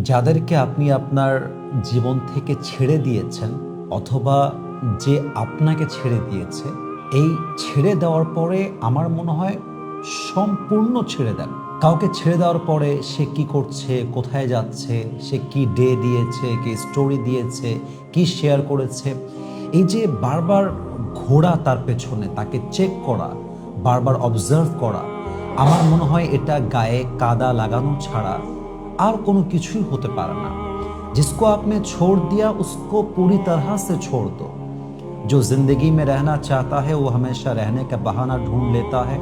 যাদেরকে আপনি আপনার জীবন থেকে ছেড়ে দিয়েছেন অথবা যে আপনাকে ছেড়ে দিয়েছে, এই ছেড়ে দেওয়ার পরে আমার মনে হয় সম্পূর্ণ ছেড়ে দেন। কাউকে ছেড়ে দেওয়ার পরে সে কি করছে, কোথায় যাচ্ছে, সে কি ডে দিয়েছে, কি স্টোরি দিয়েছে, কি শেয়ার করেছে, এই যে বারবার ঘোরা তার পেছনে, তাকে চেক করা, বারবার অবজার্ভ করা, আমার মনে হয় এটা গায়ে কাদা লাগানো ছাড়া আর কোনো কিছুই হতে পারে না। जिसको आपने छोड़ दिया उसको पूरी तरह से छोड़ दो। जो जिंदगी में रहना चाहता है वो हमेशा रहने का बहाना ढूंढ लेता है,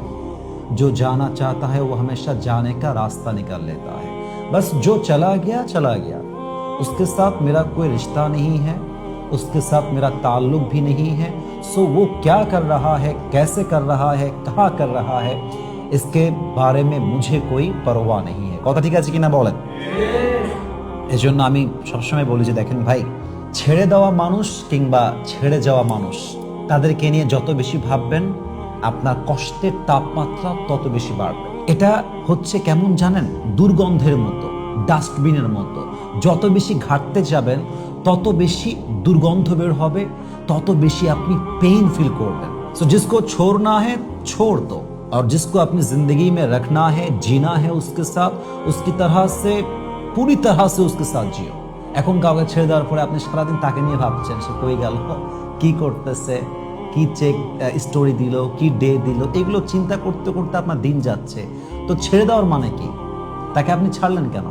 जो जाना चाहता है वो हमेशा जाने का रास्ता निकाल लेता है। बस जो चला गया, उसके साथ मेरा कोई रिश्ता नहीं है, उसके साथ मेरा ताल्लुक भी नहीं है। सो वो क्या कर रहा है, कैसे कर रहा है, कहाँ कर रहा है, इसके बारे में मुझे कोई परवाह नहीं है। কথা ঠিক আছে কিনা বলেন? এজন্য আমি সবসময় বলি যে দেখেন ভাই, ছেড়ে দেওয়া মানুষ কিংবা ছেড়ে যাওয়া মানুষ, তাদেরকে নিয়ে যত বেশি ভাববেন আপনার কষ্টের তাপমাত্রা তত বেশি বাড়বে। এটা হচ্ছে কেমন জানেন, দুর্গন্ধের মতো, ডাস্টবিনের মতো। যত বেশি ঘাটতে যাবেন তত বেশি দুর্গন্ধ বের হবে, তত বেশি আপনি पेन फील করবেন। सो जिसको छोड़ना है छोड़ दो, और जिसको अपनी जिंदगी में रखना है, जीना है उसके साथ, उसकी तरह से पूरी तरह से उसके साथ जियो। এখন কাউকে ছেড়ে দেওয়ার পরে আপনি সারাদিন তাকে নিয়ে ভাবছেন, সে কই গেল, কি করতেছে, কি চেক স্টোরি দিল, কি ডে দিল, এগুলো চিন্তা করতে করতে আপনার দিন যাচ্ছে। তো ছেড়ে দেওয়ার মানে কি? তাকে আপনি ছাড়লেন কেন?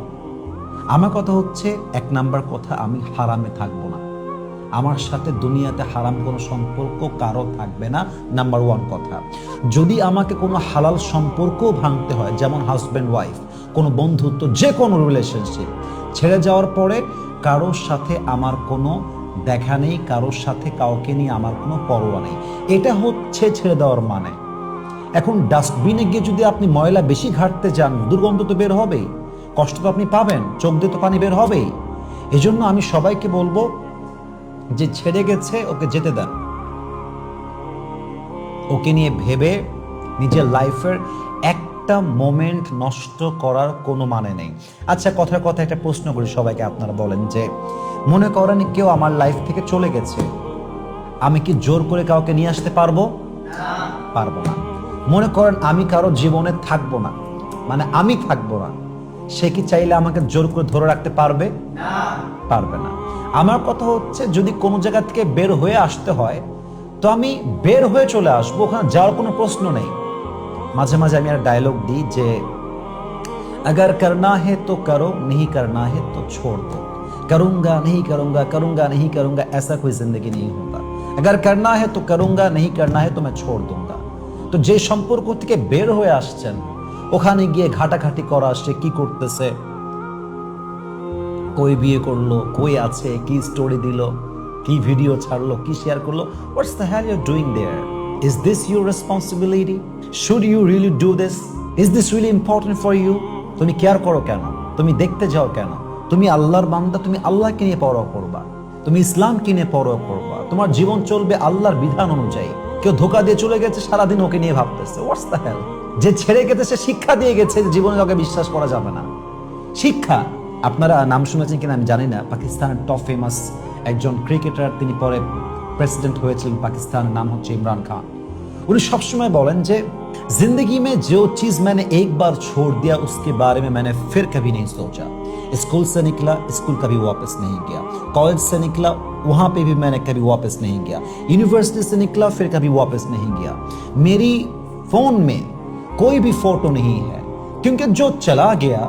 আমার কথা হচ্ছে, এক নাম্বার কথা, আমি হারামে থাকবো না। আমার সাথে দুনিয়াতে হারাম কোনো সম্পর্ক কারো থাকবে না, নাম্বার ওয়ান কথা। যদি আমাকে কোনো হালাল সম্পর্ক ভাঙতে হয়, যেমন হাজব্যান্ড ওয়াইফ, কোনো বন্ধুত্ব, যে কোনো রিলেশনশিপ, ছেড়ে যাওয়ার পরে কারোর সাথে আমার কোনো দেখা নেই, কারোর সাথে কাউকে নিয়ে আমার কোনো পরোয়া নেই, এটা হচ্ছে ছেড়ে দেওয়ার মানে। এখন ডাস্টবিনে গিয়ে যদি আপনি ময়লা বেশি ঘাটতে যান, দুর্গন্ধ তো বের হবেই, কষ্ট তো আপনি পাবেন, চোখ দিয়ে তো পানি বের হবেই। এজন্য আমি সবাইকে বলবো যে ছেড়ে গেছে ওকে যেতে দেন, ওকে নিয়ে ভেবে নিজের লাইফের একটা মোমেন্ট নষ্ট করার কোনো মানে নেই। আচ্ছা, কথার কথা একটা প্রশ্ন করি সবাইকে, আপনারা বলেন যে মনে করেন কেউ আমার লাইফ থেকে চলে গেছে, আমি কি জোর করে কাউকে নিয়ে আসতে পারবো? পারবো না। মনে করেন আমি কারো জীবনে থাকবো না, মানে আমি থাকবো না, সে কি চাইলে আমাকে জোর করে ধরে রাখতে পারবে? পারবে না। আমার কথা হচ্ছে, যদি কোনো জায়গা থেকে বের হয়ে আসতে হয় তো আমি বের হয়ে চলে আসবো, ওখানে যাওয়ার কোনো প্রশ্ন নেই। মাঝে মাঝে আমি একটা ডায়লগ দিই যে अगर करना है तो करो, नहीं करना है तो छोड़ दो, करूंगा नहीं करूंगा, करूंगा नहीं करूंगा, ऐसा कोई जिंदगी नहीं होता। अगर करना है तो करूंगा, नहीं करना है तो मैं छोड़ दूंगा। তো যে সম্পর্ক থেকে বের হয়ে আসছেন, ওখানে গিয়ে ঘাটাঘাটি করা, সে কি করতেছে, কই বিয়ে করলো, কই আছে, কি স্টোরি দিল, কি ভিডিও ছাড়লো, কি শেয়ার করলো, what's the hell you are doing there? Is this your responsibility? Should you really do this? Is this really important for you? তুমি কেয়ার করো কেন? তুমি দেখতে যাও কেন? তুমি আল্লাহর বান্দা, তুমি আল্লাহকে নিয়ে পরোয়া করবা, তুমি ইসলামকে নিয়ে পরোয়া করবা, তোমার জীবন চলবে আল্লাহর বিধান অনুযায়ী। কেউ ধোকা দিয়ে চলে গেছে, সারাদিন ওকে নিয়ে ভাবতেছে, হোয়াটস দ্য হেল? যে ছেড়ে গেছে সে শিক্ষা দিয়ে গেছে, জীবনে ওকে বিশ্বাস করা যাবে না। শিক্ষা, আপনারা নাম শুনেছেন কিনা আমি জানি না, পাকিস্তানের টপ ফেমাস একজন ক্রিকেটার, তিনি পরে প্রেসিডেন্ট হয়েছিলেন পাকিস্তানের, নাম হচ্ছে ইমরান খান। उन्हें সবসময় বলেন যে जिंदगी में जो चीज मैंने एक बार छोड़ दिया उसके बारे में मैंने फिर कभी नहीं सोचा। स्कूल से निकला, स्कूल कभी वापस नहीं गया, कॉलेज से निकला, वहां पे भी मैंने कभी वापस नहीं गया, यूनिवर्सिटी से निकला, फिर कभी वापस नहीं गया। मेरी फोन में कोई भी फोटो नहीं है, क्योंकि जो चला गया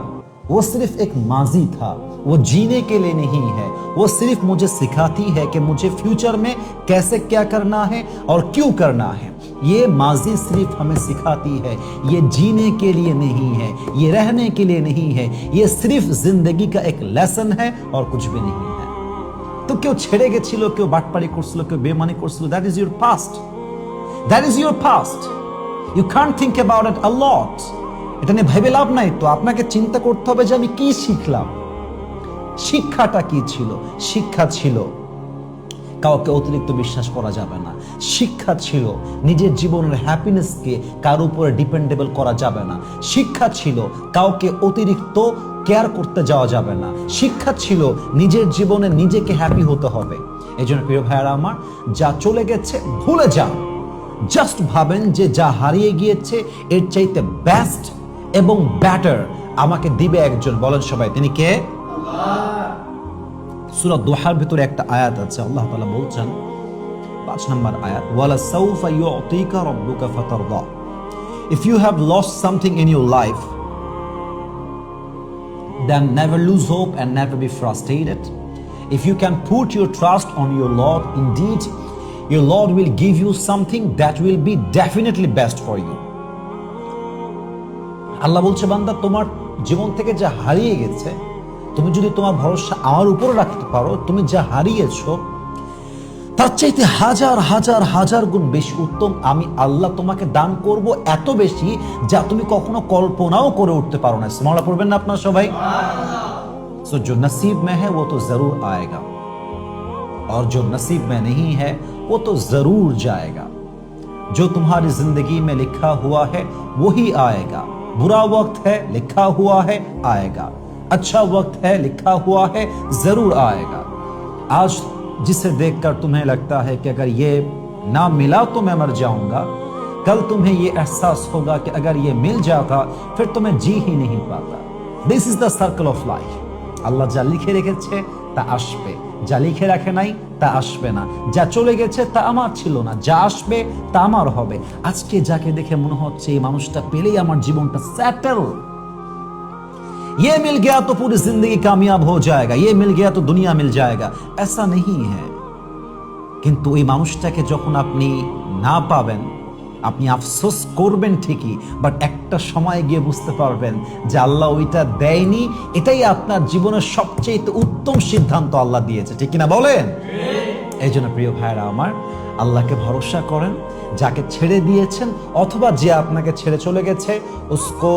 वो सिर्फ एक माजी था, वो जीने के लिए नहीं है। वो सिर्फ मुझे सिखाती है कि मुझे फ्यूचर में कैसे क्या करना है और क्यों करना है। ये माजी सिर्फ हमें सिखाती है, ये जीने के लिए नहीं है, ये रहने के लिए नहीं है, ये सिर्फ जिंदगी का एक लेसन है और कुछ भी नहीं है। तो क्यों छेड़े गेछिलो, क्यों बाटपाड़ी करछिलो, क्यों बेमानी करछिलो, that is your past, that is your past. You can't think about it a lot. এটা নিয়ে ভেবে লাভ নাই। তো আপনাকে চিন্তা করতে হবে যে আমি কি শিখলাম, শিক্ষাটা কি ছিল? শিক্ষা ছিল কাউকে অতিরিক্ত বিশ্বাস করা যাবে না। শিক্ষা ছিল নিজের জীবনের হ্যাপিনেসকে কার উপরে ডিপেন্ডেবল করা যাবে না। শিক্ষা ছিল কাউকে অতিরিক্ত কেয়ার করতে যাওয়া যাবে না। শিক্ষা ছিল নিজের জীবনে নিজেকে হ্যাপি হতে হবে। এই জন্য প্রিয় ভাইয়েরা আমার, যা চলে গেছে ভুলে যান। জাস্ট ভাবেন যে যা হারিয়ে গিয়েছে এর চাইতে বেস্ট এবং বেটার আমাকে দিবে একজন। বলেন সবাই, তিনি কে? সূরা দুহার ভিতরে একটা আয়াত আছে, আল্লাহ তাআলা বলছেন 5 নম্বর আয়াত, ওয়ালা সাউফা ইউতিকা রাব্বুকা ফাতারদা। If you have lost something in your life, then never lose hope and never be frustrated. If you can put your trust on your Lord, indeed your Lord will give you something that will be definitely best for you. আল্লাহ বলছে, বান্দা তোমার জীবন থেকে যা হারিয়ে গেছে, তুমি যদি তোমার ভরসা আমার উপরে রাখতে পারো, তুমি যা হারিয়েছো তার চাইতে হাজার হাজার হাজার গুণ বেশি উত্তম আমি আল্লাহ তোমাকে দান করব, এত বেশি যা তুমি কখনো কল্পনাও করে উঠতে পারো না। সুবহানাল্লাহ পড়বেন না আপনারা সবাই? सो जो नसीब में है वो तो जरूर आएगा और जो नसीब में नहीं है वो तो जरूर जाएगा। जो तुम्हारी जिंदगी में लिखा हुआ है वही आएगा। बुरा वक्त है लिखा हुआ है आएगा, अच्छा वक्त है लिखा हुआ है जरूर आएगा। आज जिसे देखकर तुम्हें लगता है कि अगर ये ना मिला तो मैं मर जाऊंगा, कल तुम्हें ये एहसास होगा कि अगर ये मिल जाता फिर तो मैं जी ही नहीं पाता। This is the circle of life. Allah যা লিখে রেখেছে তা আসবে, যা লিখে রাখে নাই তা আসবে না। যা চলে গেছে তা আমার ছিল না, যা আসবে তা আমার হবে। আজকে যাকে দেখে মনে হচ্ছে এই মানুষটা পেলেই আমার জীবনটা সেটেল, ये मिल गया तो पूरी जिंदगी कामयाब हो जाएगा, ये मिल गया तो दुनिया मिल जाएगा, ऐसा नहीं है। কিন্তু এই মানুষটাকে যখন আপনি না পাবেন, আপনি আফসোস করবেন ঠিকই, বাট একটা সময় গিয়ে বুঝতে পারবেন যে আল্লাহ ওইটা দেয়নি, এটাই আপনার জীবনের সবচেয়ে উত্তম সিদ্ধান্ত আল্লাহ দিয়েছে। ঠিক কিনা বলেন? এই জন্য প্রিয় ভাইরা আমার, আল্লাহকে ভরসা করেন। যাকে ছেড়ে দিয়েছেন অথবা যে আপনাকে ছেড়ে চলে গেছে, उसको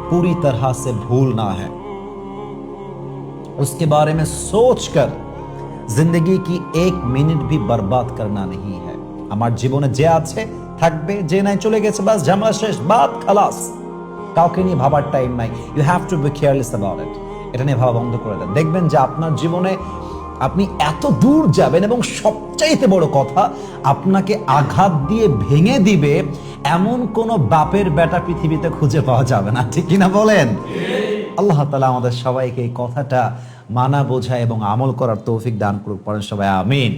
पूरी तरह से भूलना है, उसके बारे में सोचकर जिंदगी की 1 मिनट भी बर्बाद करना नहीं है। আমার জীবনে যে আছে থাকবে, যে নাই চলে গেছে, বাস ঝামেলা শেষ, বাদ খালাস। কাউকে নিয়ে ভাবার টাইম নাই। You have to be careless about it. এটা নিয়ে ভাবা বন্ধ করে দেন। দেখবেন যে আপনার জীবনে আপনি এত দূর যাবেন এবং সবচাইতে বড় কথা, আপনাকে আঘাত দিয়ে ভেঙে দিবে এমন কোন বাপের বেটা পৃথিবীতে খুঁজে পাওয়া যাবে না। ঠিক কিনা বলেন? আল্লাহ তাআলা আমাদের সবাইকে এই কথাটা মানা, বোঝা এবং আমল করার তৌফিক দান করুক। পড়েন সবাই আমিন।